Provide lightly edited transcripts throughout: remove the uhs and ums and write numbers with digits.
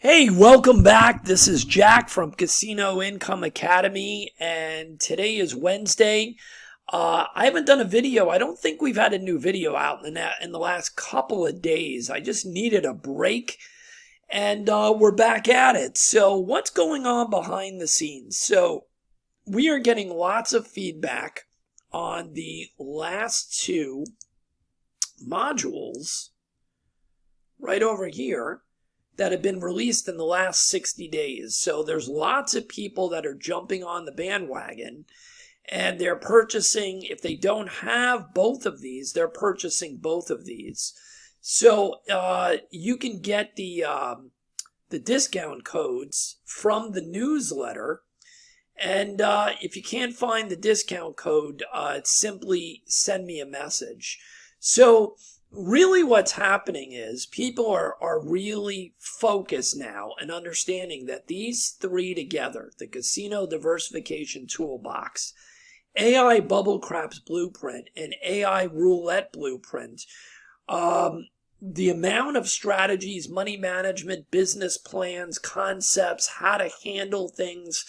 Hey, welcome back. This is Jack from Casino Income Academy, and today is Wednesday. I haven't done a video. I don't think we've had a new video out in the last couple of days. I just needed a break, and we're back at it. So what's going on behind the scenes? So we are getting lots of feedback on the last two modules right over here that have been released in the last 60 days. So there's lots of people that are jumping on the bandwagon, and they're purchasing, if they don't have both of these, they're purchasing both of these. So you can get the discount codes from the newsletter, and if you can't find the discount code, simply send me a message. So really what's happening is people are really focused now and understanding that these three together, the Casino Diversification Toolbox, AI Bubble Craps Blueprint, and AI Roulette Blueprint, the amount of strategies, money management, business plans, concepts, how to handle things,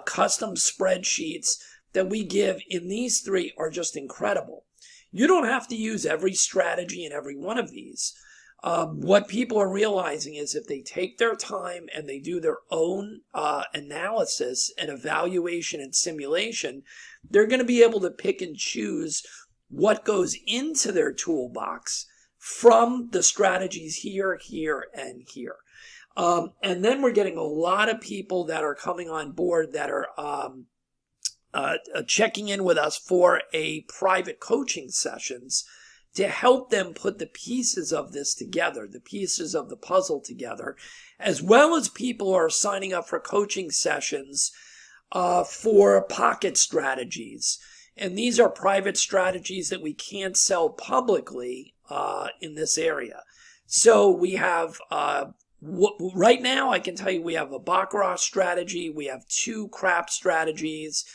custom spreadsheets that we give in these three are just incredible. You don't have to use every strategy in every one of these. What people are realizing is if they take their time and they do their own analysis and evaluation and simulation, they're going to be able to pick and choose what goes into their toolbox from the strategies here, here, and here. And then we're getting a lot of people that are coming on board that are checking in with us for a private coaching sessions to help them put the pieces of this together, the pieces of the puzzle together, as well as people are signing up for coaching sessions for pocket strategies. And these are private strategies that we can't sell publicly in this area. So we have right now, I can tell you we have a Baccarat strategy, we have two crap strategies,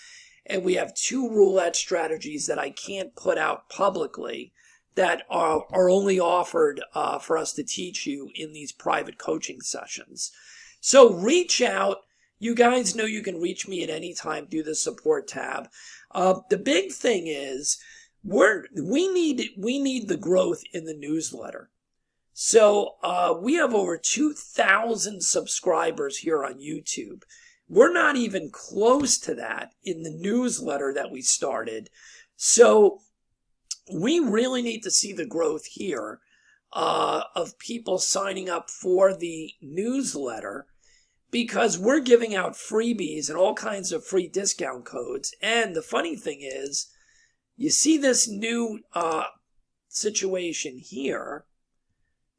and we have two roulette strategies that I can't put out publicly that are only offered for us to teach you in these private coaching sessions. So reach out. You guys know you can reach me at any time through the support tab. The big thing is we need the growth in the newsletter. So we have over 2,000 subscribers here on YouTube. We're not even close to that in the newsletter that we started. So we really need to see the growth here of people signing up for the newsletter, because we're giving out freebies and all kinds of free discount codes. And the funny thing is, you see this new situation here.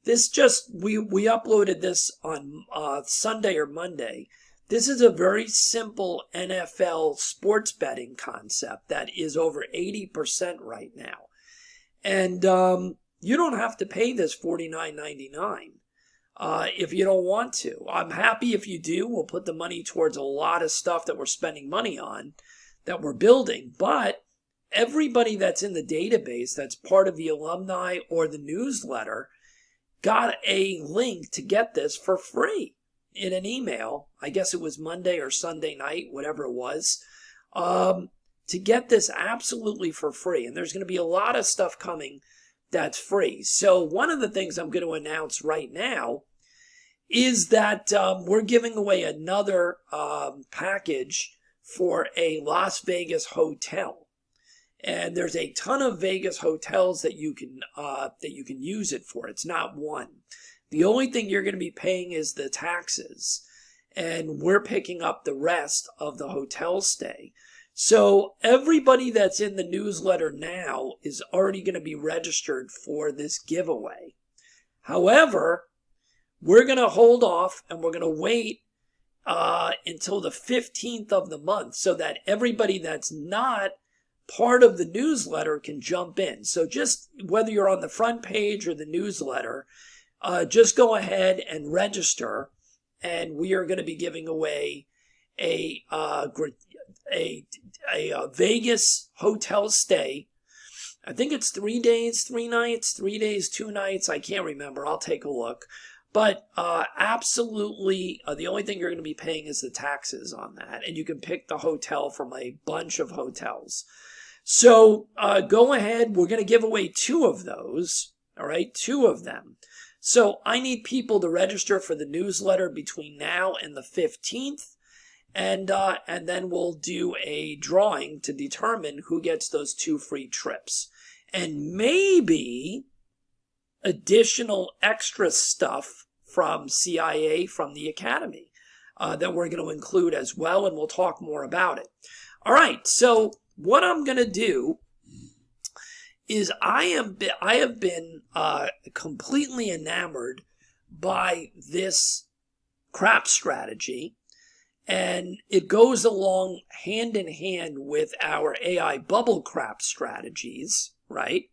This we uploaded this on Sunday or Monday. This is a very simple NFL sports betting concept that is over 80% right now. And you don't have to pay this $49.99 if you don't want to. I'm happy if you do. We'll put the money towards a lot of stuff that we're spending money on, that we're building. But everybody that's in the database, that's part of the alumni or the newsletter, got a link to get this for free in an email. I guess it was Monday or Sunday night, whatever it was, to get this absolutely for free. And there's going to be a lot of stuff coming that's free. So one of the things I'm going to announce right now is that we're giving away another package for a Las Vegas hotel. And there's a ton of Vegas hotels that you can use it for. It's not one. The only thing you're going to be paying is the taxes, and we're picking up the rest of the hotel stay. So everybody that's in the newsletter now is already going to be registered for this giveaway. However, we're going to hold off and we're going to wait until the 15th of the month so that everybody that's not part of the newsletter can jump in. So just whether you're on the front page or the newsletter, just go ahead and register, and we are going to be giving away a Vegas hotel stay. I think it's 3 days, 3 nights, 3 days, 2 nights. I can't remember. I'll take a look. But absolutely, the only thing you're going to be paying is the taxes on that. And you can pick the hotel from a bunch of hotels. So go ahead. We're going to give away 2 of those. All right, 2 of them. So I need people to register for the newsletter between now and the 15th. And then we'll do a drawing to determine who gets those 2 free trips. And maybe additional extra stuff from CIA, from the Academy, that we're going to include as well, and we'll talk more about it. All right, so what I'm going to do is I have been completely enamored by this crap strategy, and it goes along hand in hand with our AI bubble crap strategies, right?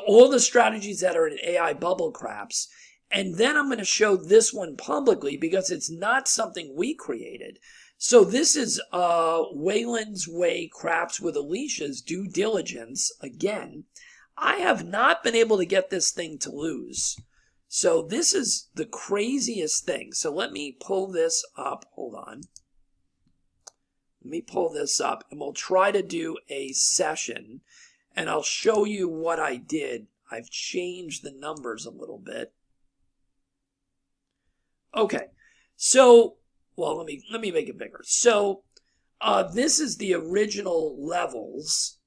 All the strategies that are in AI bubble craps. And then I'm going to show this one publicly because it's not something we created. So this is Wayland's Way Craps with Alicia's due diligence. Again, I have not been able to get this thing to lose. So this is the craziest thing. So let me pull this up. Hold on. Let me pull this up and we'll try to do a session. And I'll show you what I did. I've changed the numbers a little bit. Okay, so, well, let me make it bigger. So, this is the original levels.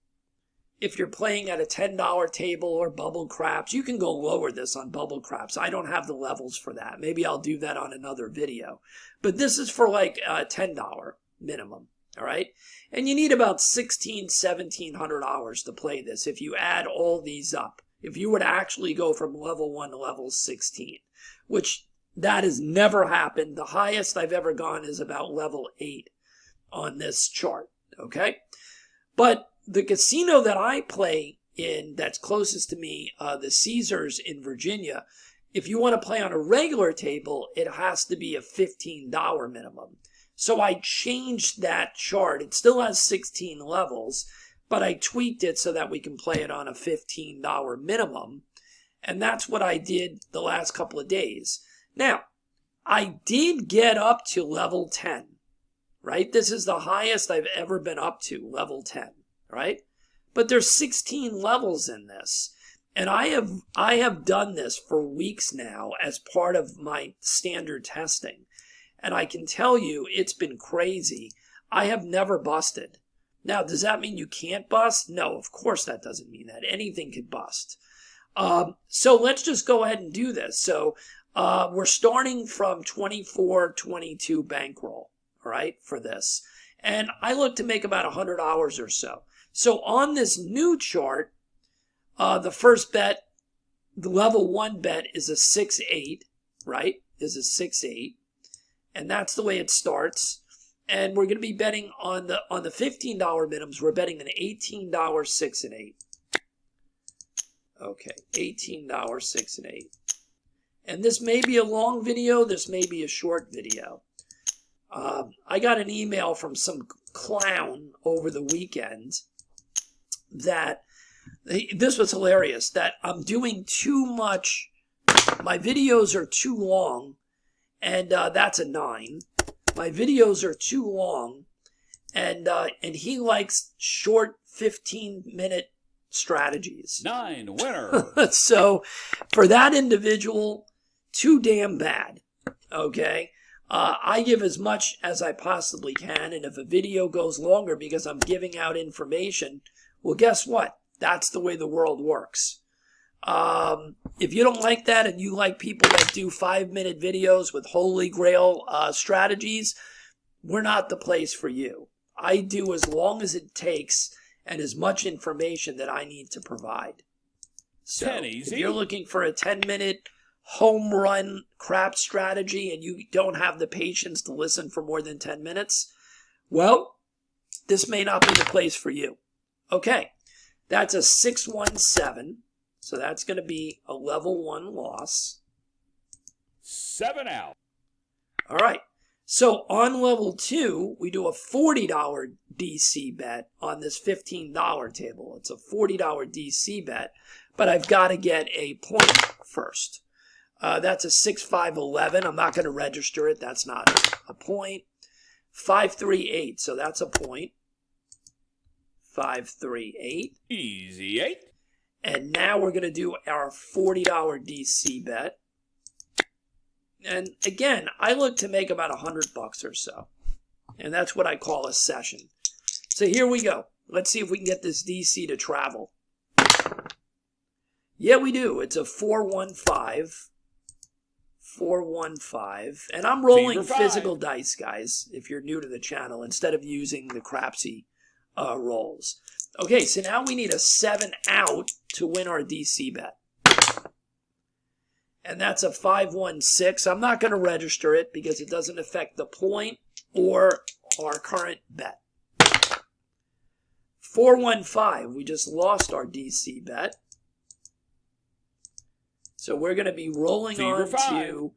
If you're playing at a $10 table or bubble craps, you can go lower this on bubble craps. I don't have the levels for that. Maybe I'll do that on another video. But this is for like $10 minimum. All right. And you need about $1,700 to play this if you add all these up. If you would actually go from level 1 to level 16, which that has never happened. The highest I've ever gone is about level 8 on this chart. Okay. But the casino that I play in that's closest to me, the Caesars in Virginia, if you want to play on a regular table, it has to be a $15 minimum. So I changed that chart. It still has 16 levels, but I tweaked it so that we can play it on a $15 minimum. And that's what I did the last couple of days. Now, I did get up to level 10, right? This is the highest I've ever been up to, level 10, right? But there's 16 levels in this. And I have done this for weeks now as part of my standard testing. And I can tell you, it's been crazy. I have never busted. Now, does that mean you can't bust? No, of course that doesn't mean that. Anything could bust. So let's just go ahead and do this. So we're starting from 24.22 bankroll, all right, for this. And I look to make about $100 or so. So on this new chart, the first bet, the level 1 bet is a 6-8, right? Is a 6-8. And that's the way it starts. And we're going to be betting on the $15 minimums. We're betting an $18 6 and 8. Okay, $18 6 and 8. And this may be a long video. This may be a short video. I got an email from some clown over the weekend that this was hilarious. That I'm doing too much. My videos are too long. And that's a 9. My videos are too long, and he likes short 15-minute strategies. 9 winner. So for that individual, too damn bad. Okay, I give as much as I possibly can, and if a video goes longer because I'm giving out information, well, guess what? That's the way the world works. If you don't like that and you like people that do 5-minute videos with holy grail strategies, we're not the place for you. I do as long as it takes and as much information that I need to provide. So if you're looking for a 10-minute home run crap strategy and you don't have the patience to listen for more than 10 minutes, well, this may not be the place for you. Okay, that's a 617. So that's going to be a level 1 loss. 7 out. All right. So on level 2, we do a $40 DC bet on this $15 table. It's a $40 DC bet, but I've got to get a point first. That's a 6-5-11. I'm not going to register it. That's not a point. 5-3-8. So that's a point. 5-3-8. Easy 8. And now we're going to do our $40 DC bet. And again, I look to make about $100 or so. And that's what I call a session. So here we go. Let's see if we can get this DC to travel. Yeah, we do. It's a 4-1-5. 4-1-5. And I'm rolling physical dice, guys, if you're new to the channel, instead of using the crapsy rolls. Okay, so now we need a 7 out to win our DC bet. And that's a 5-1-6. I'm not going to register it because it doesn't affect the point or our current bet. 4-1-5. We just lost our DC bet. So we're going to be rolling on to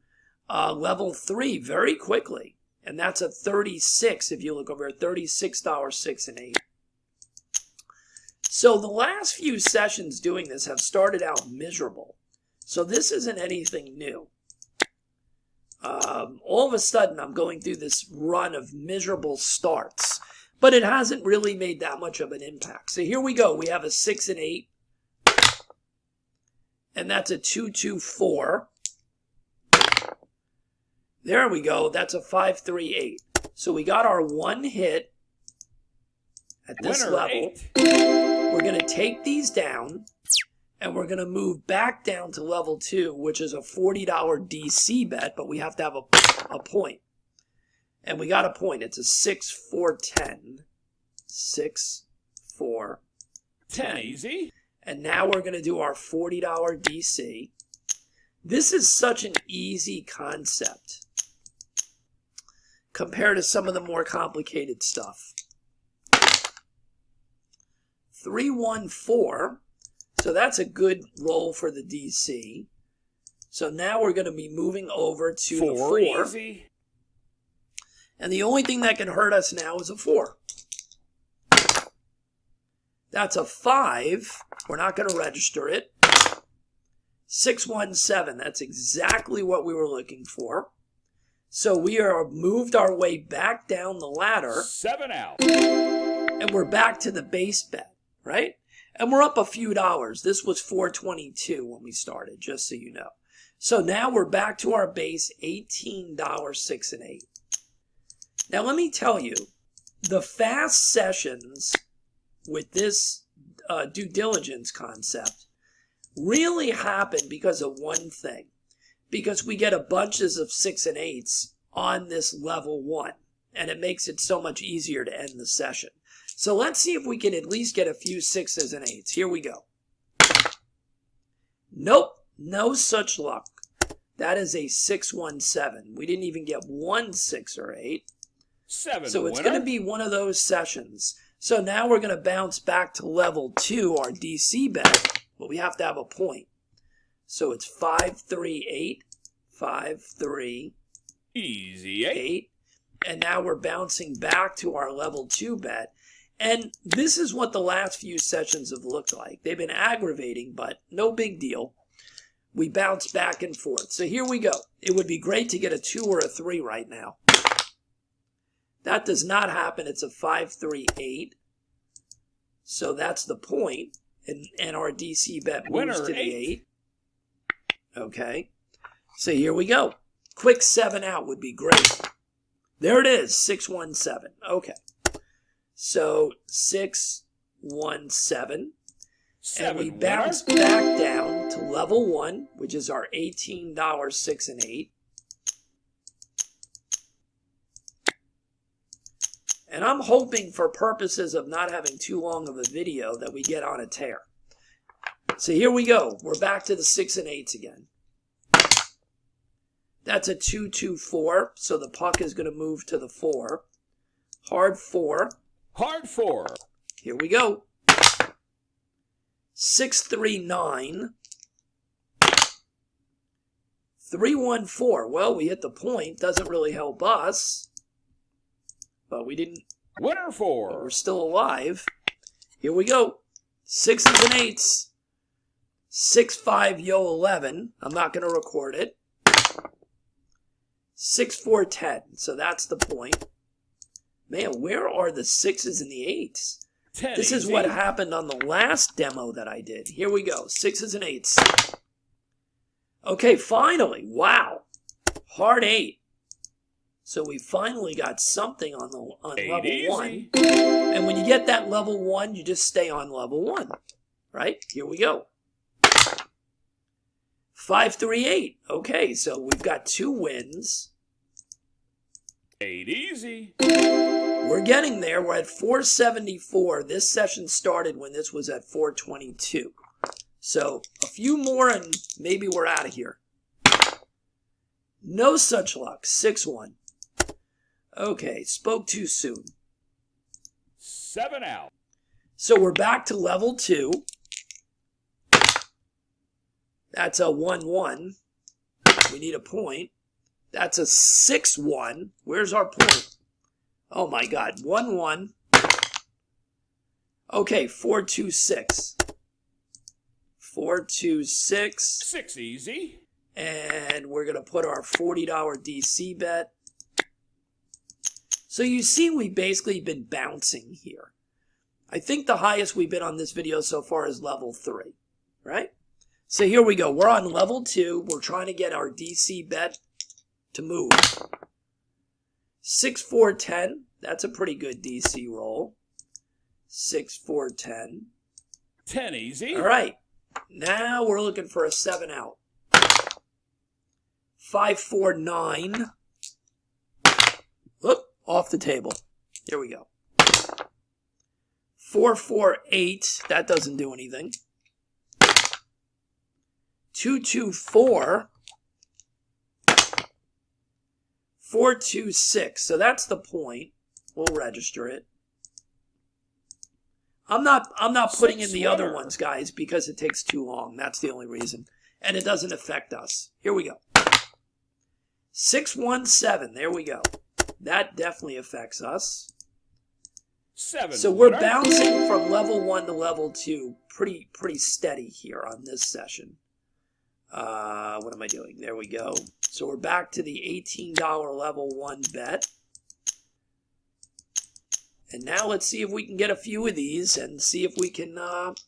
level 3 very quickly. And that's a 36 if you look over here. $36, 6 and 8. So the last few sessions doing this have started out miserable. So this isn't anything new. All of a sudden, I'm going through this run of miserable starts. But it hasn't really made that much of an impact. So here we go. We have a 6 and 8. And that's a 2-2-4. There we go. That's a 5-3-8. So we got our one hit at this level. We're going to take these down. And we're going to move back down to level 2, which is a $40 DC bet, but we have to have a point. And we got a point. It's a 6-4-10. 6-4-10. Easy. And now we're going to do our $40 DC. This is such an easy concept compared to some of the more complicated stuff. 3-1-4. So that's a good roll for the DC. So now we're going to be moving over to the 4. Easy. And the only thing that can hurt us now is a 4. That's a 5. We're not going to register it. 6-1-7. That's exactly what we were looking for. So we are moved our way back down the ladder. 7 out. And we're back to the base bet, right? And we're up a few dollars. This was $4.22 when we started, just so you know. So now we're back to our base, $18, 6 and 8. Now let me tell you, the fast sessions with this due diligence concept really happen because of one thing. Because we get a bunches of 6 and 8s on this level 1. And it makes it so much easier to end the session. So let's see if we can at least get a few 6s and 8s. Here we go. Nope, no such luck. That is a 6-1-7. We didn't even get 1 6 or 8. 7. So it's going to be one of those sessions. So now we're going to bounce back to level 2, our DC bet, but we have to have a point. So it's 5-3-8, 5-3, easy 8. And now we're bouncing back to our level 2 bet. And this is what the last few sessions have looked like. They've been aggravating, but no big deal. We bounce back and forth. So here we go. It would be great to get a 2 or a 3 right now. That does not happen. It's a 5-3-8. So that's the point. And our DC bet moves to the 8. Okay. So here we go. Quick 7 out would be great. There it is. 6-1-7. Okay. So 6-1-7. And we bounce back down to level 1, which is our $18, 6 and 8. And I'm hoping, for purposes of not having too long of a video, that we get on a tear. So here we go. We're back to the 6 and 8s again. That's a 2-2-4, so the puck is going to move to the 4. Hard 4. Hard 4. Here we go. 6-3-9. 3-1-4. Well, we hit the point. Doesn't really help us. But we didn't. Winner 4. We're still alive. Here we go. 6s and 8s. 6-5-yo-11. I'm not going to record it. 6-4-10. So that's the point. Man, where are the 6s and the 8s? This is what happened on the last demo that I did. Here we go. 6s and 8s. Okay, finally. Wow. Hard 8. So we finally got something on level 1. And when you get that level 1, you just stay on level 1. Right? Here we go. 5-3-8. Okay, so we've got 2 wins. 8 easy. We're getting there. We're at 474. This session started when this was at 422. So a few more and maybe we're out of here. No such luck. 6-1. Okay, spoke too soon. 7 out. So we're back to level 2. That's a 1-1. We need a point. That's a 6-1. Where's our point? Oh my God, 1-1. Okay, 4-2-6. 4-2-6. 6 easy. And we're going to put our $40 DC bet. So you see we've basically been bouncing here. I think the highest we've been on this video so far is level 3, right? So here we go. We're on level 2. We're trying to get our DC bet to move. 6-4-10. That's a pretty good DC roll. 6-4-10. 10 easy. All right. Now we're looking for a 7 out. 5-4-9. Whoop, off the table. Here we go. 4-4-8. That doesn't do anything. 2-2-4. 4-2-6. So that's the point. We'll register it. I'm not putting in the other ones, guys, because it takes too long. That's the only reason. And it doesn't affect us. Here we go. 6-1-7. There we go. That definitely affects us. 7. So we're bouncing from level 1 to level 2 pretty steady here on this session. What am I doing? There we go. So we're back to the $18 level 1 bet. And now let's see if we can get a few of these and see if we can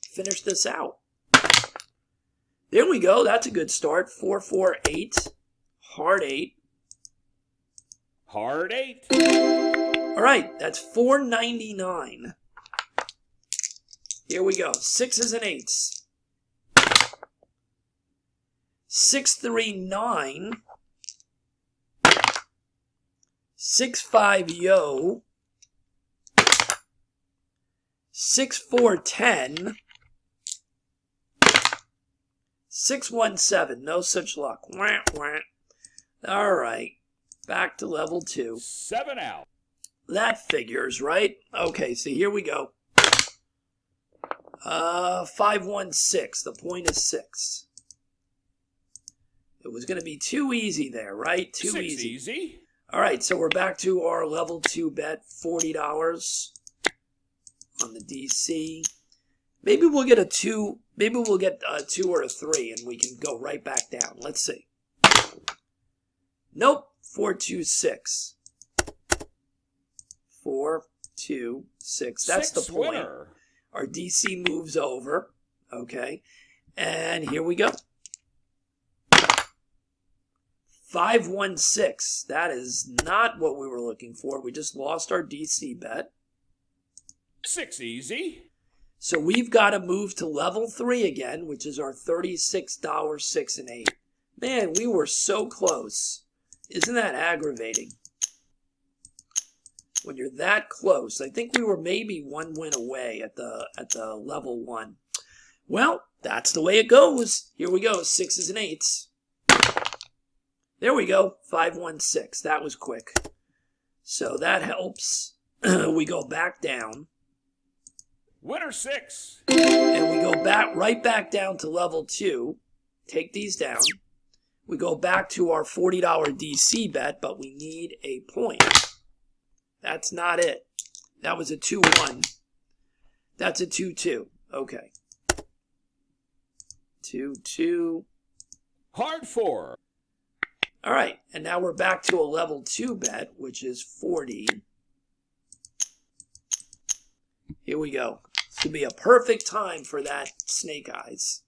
finish this out. There we go. That's a good start. 4-4-8. Hard 8. Hard 8. All right. That's $4.99. Here we go. 6s and 8s. 6-3-9. 6-5-yo. 6-4-10. 6-1-7. No such luck. Wah, wah. All right. Back to level 2. 7 out. That figures, right? Okay, so here we go. 5-1-6. The point is 6. It was going to be too easy there, right? Too 6 easy. All right, so we're back to our level 2 bet, $40 on the DC. Maybe we'll get a 2. Maybe we'll get a 2 or a 3, and we can go right back down. Let's see. Nope. 4-2-6. 4-2-6. That's the point. Winner. Our DC moves over. Okay. And here we go. 5-1-6. That is not what we were looking for. We just lost our DC bet. 6 easy. So we've got to move to level 3 again, which is our $36 6 and 8. Man, we were so close. Isn't that aggravating? When you're that close, I think we were maybe 1 win away at the level 1. Well, that's the way it goes. Here we go, 6s and 8s. There we go, 5-1-6. That was quick. So that helps. We go back down. Winner 6. And we go back right back down to level 2. Take these down. We go back to our $40 DC bet, but we need a point. That's not it. That was a 2-1. That's a 2-2. Okay. 2, 2. Hard 4. All right, and now we're back to a level 2 bet, which is 40. Here we go. This would be a perfect time for that snake eyes.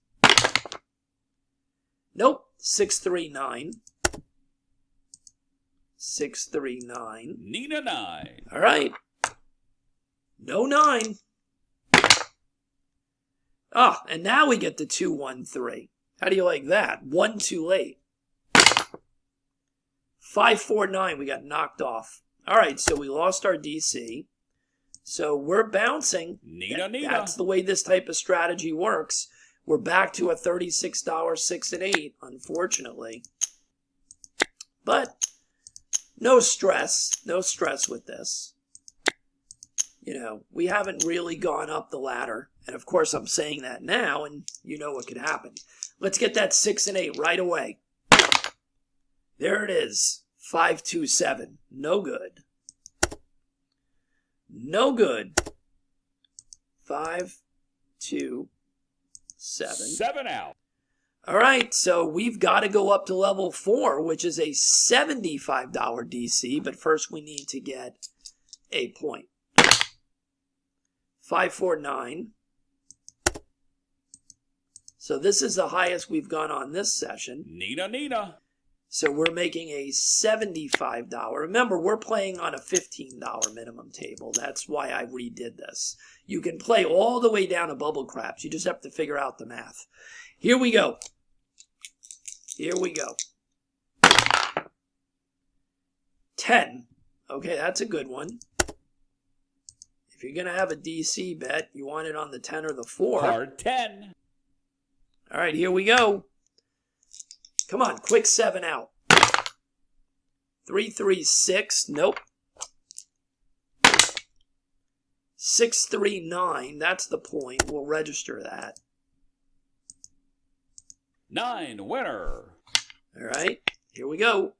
Nope, 6, 3, 9. 6, 3, 9. Need a 9. All right. No 9. Ah, and now we get the 2, 1, 3. How do you like that? 1 too late. 5, 4, 9. We got knocked off. All right, so we lost our DC. So we're bouncing. Nina. That's the way this type of strategy works. We're back to a $36 6 and 8, unfortunately. But no stress. No stress with this. You know, we haven't really gone up the ladder. And of course, I'm saying that now, and you know what could happen. Let's get that 6 and 8 right away. There it is. 5, 2, 7. No good. No good. 5, 2, 7. 7 out. All right, so we've got to go up to level 4, which is a $75 DC. But first, we need to get a point. 5, 4, 9. So this is the highest we've gone on this session. Nina. So we're making a $75. Remember, we're playing on a $15 minimum table. That's why I redid this. You can play all the way down to bubble craps. You just have to figure out the math. Here we go. Here we go. 10. Okay, that's a good one. If you're going to have a DC bet, you want it on the 10 or the 4. Hard 10. All right, here we go. Come on, quick 7 out. 3, 3, 6. Nope. 6, 3, 9. That's the point. We'll register that. 9 winner. All right, here we go.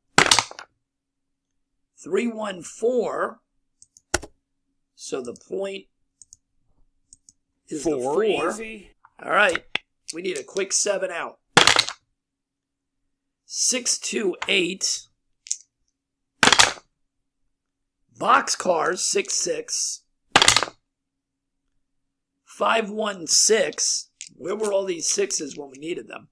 3, 1, 4. So the point is 4 the 4. easy. All right, we need a quick 7 out. 6, 2, 8. Box cars, 6, 6. 5, 1, 6. Where were all these 6s when we needed them?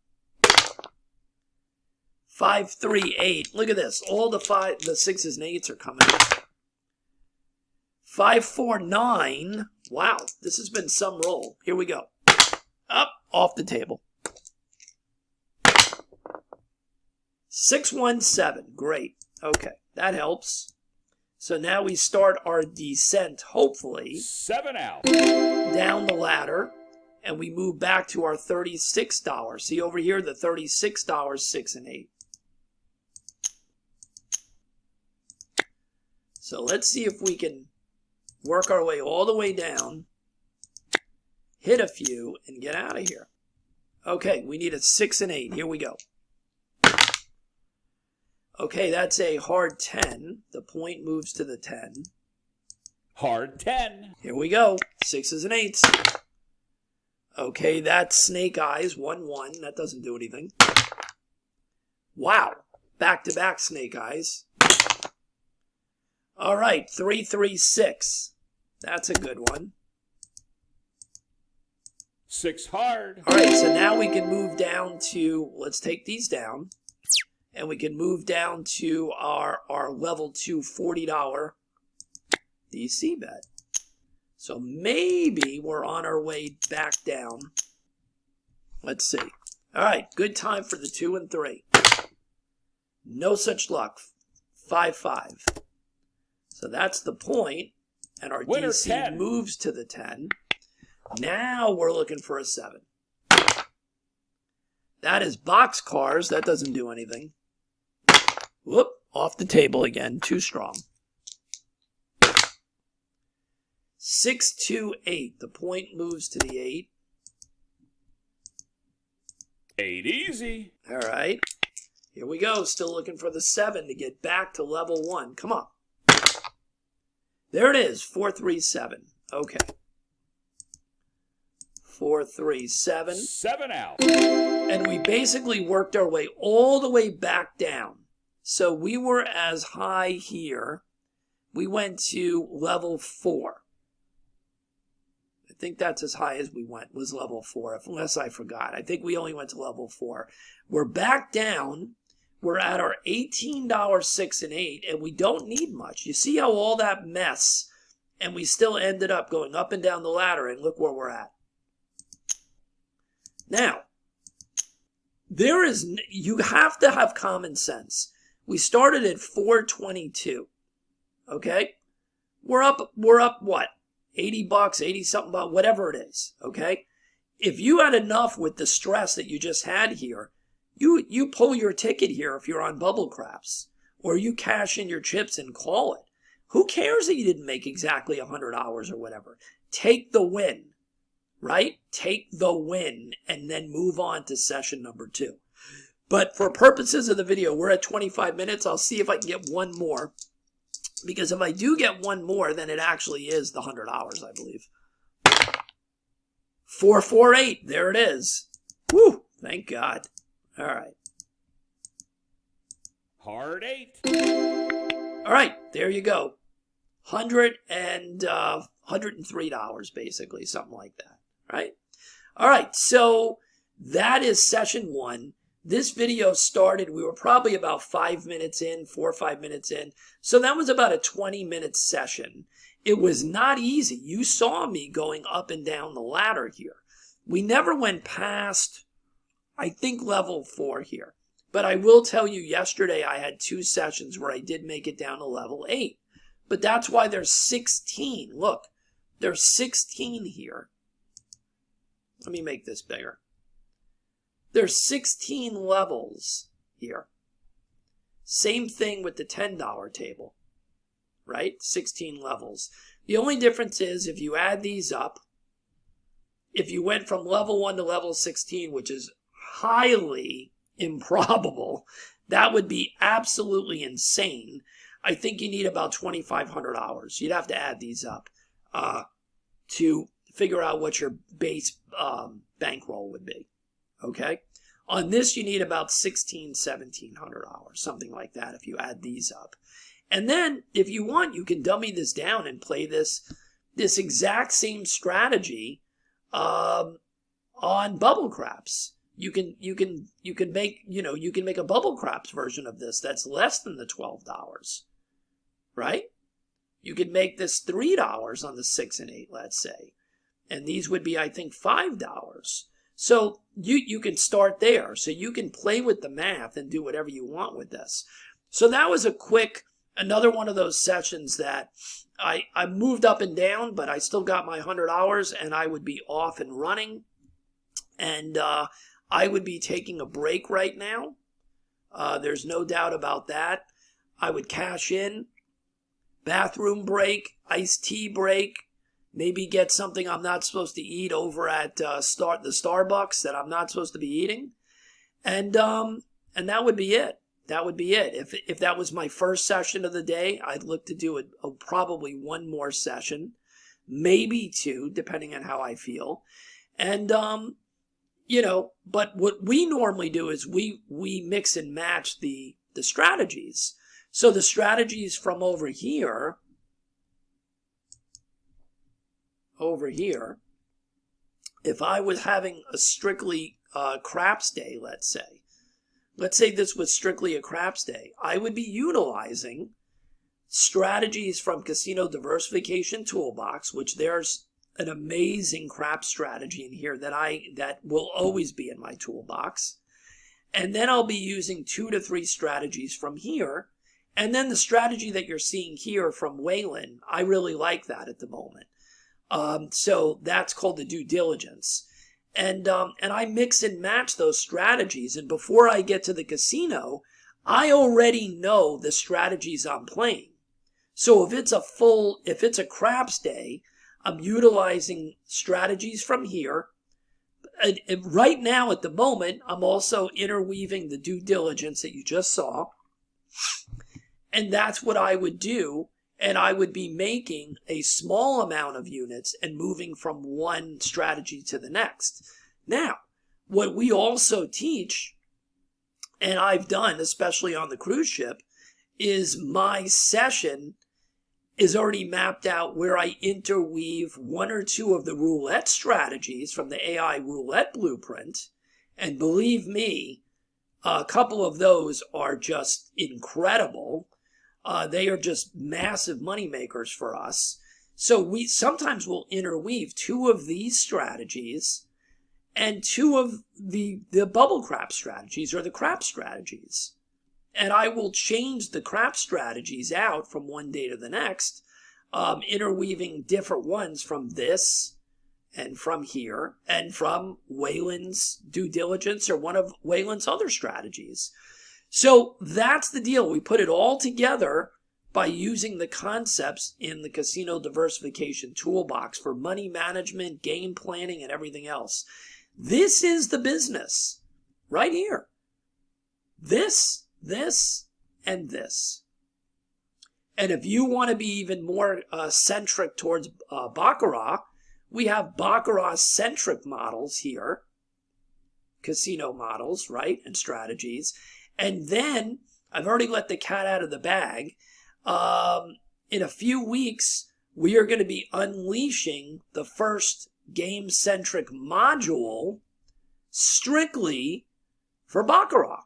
5, 3, 8. Look at this. All the 6s and 8s are coming up. 5, 4, 9. Wow, this has been some roll. Here we go. Up, off the table. 6, 1, 7. Great. Okay, that helps. So now we start our descent, hopefully, 7 out. down the ladder, and we move back to our $36. See over here, the $36, 6 and 8. So let's see if we can work our way all the way down, hit a few, and get out of here. Okay, we need a 6 and 8. Here we go. Okay, that's a hard 10. The point moves to the 10. Hard 10. Here we go. 6s and 8s. Okay, that's snake eyes. 1, 1. That doesn't do anything. Wow. Back-to-back snake eyes. All right, 3, 3, 6. That's a good one. 6 hard. All right, so now we can move down to, let's take these down. And we can move down to our level 2 $40 DC bet. So maybe we're on our way back down. Let's see. All right, good time for the 2 and 3. No such luck. 5, 5. So that's the point, and our Winner DC 10. moves to the 10. Now we're looking for a 7. That is box cars. That doesn't do anything. Whoop, off the table again. Too strong. 6, 2, 8. The point moves to the 8. 8 easy. All right. Here we go. Still looking for the 7 to get back to level 1. Come on. There it is. 4, 3, 7. Okay. 4, 3, 7. 7 out. And we basically worked our way all the way back down. So we were as high here. We went to level 4. I think that's as high as we went, was level 4, unless I forgot. I think we only went to level 4. We're back down. We're at our $18, 6, and 8, and we don't need much. You see how all that mess, and we still ended up going up and down the ladder, and look where we're at. Now, you have to have common sense. We started at 422. Okay? We're up what? $80, 80 something bucks, whatever it is. Okay? If you had enough with the stress that you just had here, you pull your ticket here if you're on bubble craps, or you cash in your chips and call it. Who cares that you didn't make exactly $100 or whatever? Take the win, right? Take the win and then move on to session number 2. But for purposes of the video, we're at 25 minutes. I'll see if I can get one more. Because if I do get one more, then it actually is the $100, I believe. 448, there it is. Woo, thank God. All right. Hard 8. All right, there you go. $103 basically, something like that, right? All right, so that is session 1. This video started, we were probably about 5 minutes in, 4 or 5 minutes in. So that was about a 20-minute session. It was not easy. You saw me going up and down the ladder here. We never went past, I think, level 4 here. But I will tell you, yesterday I had 2 sessions where I did make it down to level 8. But that's why there's 16. Look, there's 16 here. Let me make this bigger. There's 16 levels here. Same thing with the $10 table, right? 16 levels. The only difference is if you add these up, if you went from level 1 to level 16, which is highly improbable, that would be absolutely insane. I think you need about $2,500. You'd have to add these up to figure out what your base bankroll would be. Okay? On this, you need about $1,700, something like that if you add these up. And then, if you want, you can dummy this down and play this exact same strategy on bubble craps. You can make a bubble craps version of this that's less than the $12, right? You could make this $3 on the 6 and 8, let's say, and these would be, I think, $5. So you can start there. So you can play with the math and do whatever you want with this. So that was another one of those sessions that I moved up and down, but I still got my $100 and I would be off and running. And I would be taking a break right now. There's no doubt about that. I would cash in, bathroom break, iced tea break, maybe get something I'm not supposed to eat over at the Starbucks that I'm not supposed to be eating. And that would be it. That would be it. If that was my first session of the day, I'd look to do probably one more session, maybe 2, depending on how I feel. And, but what we normally do is we mix and match the strategies. So the strategies from over here, if I was having a strictly craps day, let's say this was strictly a craps day, I would be utilizing strategies from Casino Diversification Toolbox, which there's an amazing craps strategy in here that will always be in my toolbox. And then I'll be using 2 to 3 strategies from here. And then the strategy that you're seeing here from Waylon, I really like that at the moment. So that's called the due diligence. And I mix and match those strategies. And before I get to the casino, I already know the strategies I'm playing. So if it's a craps day, I'm utilizing strategies from here. And right now at the moment, I'm also interweaving the due diligence that you just saw. And that's what I would do and I would be making a small amount of units and moving from one strategy to the next. Now, what we also teach, and I've done, especially on the cruise ship, is my session is already mapped out where I interweave one or two of the roulette strategies from the AI roulette blueprint. And believe me, a couple of those are just incredible. They are just massive money makers for us. So we sometimes will interweave two of these strategies and two of the bubble crap strategies or the crap strategies. And I will change the crap strategies out from one day to the next, interweaving different ones from this and from here and from Wayland's due diligence or one of Wayland's other strategies. So that's the deal. We put it all together by using the concepts in the casino diversification toolbox for money management, game planning, and everything else. This is the business right here. This, and this. And if you want to be even more centric towards Baccarat, we have Baccarat-centric models here, casino models, right, and strategies. And then, I've already let the cat out of the bag. In a few weeks, we are going to be unleashing the first game-centric module strictly for Baccarat.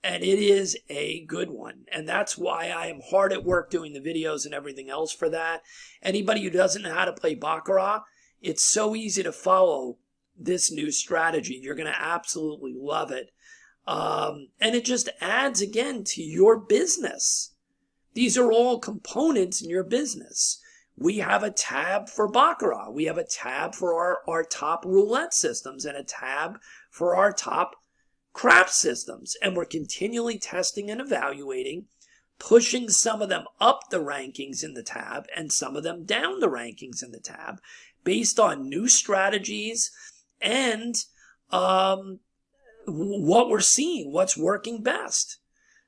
And it is a good one. And that's why I am hard at work doing the videos and everything else for that. Anybody who doesn't know how to play Baccarat, it's so easy to follow this new strategy. You're going to absolutely love it. And it just adds, again, to your business. These are all components in your business. We have a tab for Baccarat. We have a tab for our top roulette systems and a tab for our top crap systems. And we're continually testing and evaluating, pushing some of them up the rankings in the tab and some of them down the rankings in the tab based on new strategies and what we're seeing, what's working best.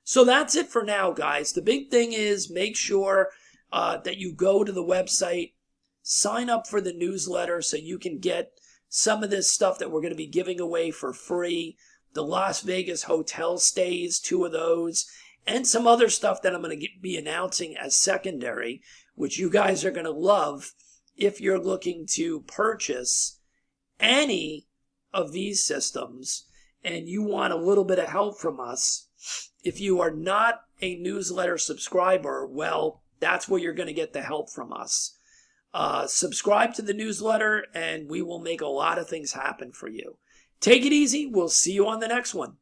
So that's it for now, guys. The big thing is make sure that you go to the website, sign up for the newsletter so you can get some of this stuff that we're going to be giving away for free. The Las Vegas hotel stays, 2 of those, and some other stuff that I'm going to be announcing as secondary, which you guys are going to love if you're looking to purchase any of these systems and you want a little bit of help from us. If you are not a newsletter subscriber, well, that's where you're going to get the help from us. Subscribe to the newsletter and we will make a lot of things happen for you. Take it easy. We'll see you on the next one.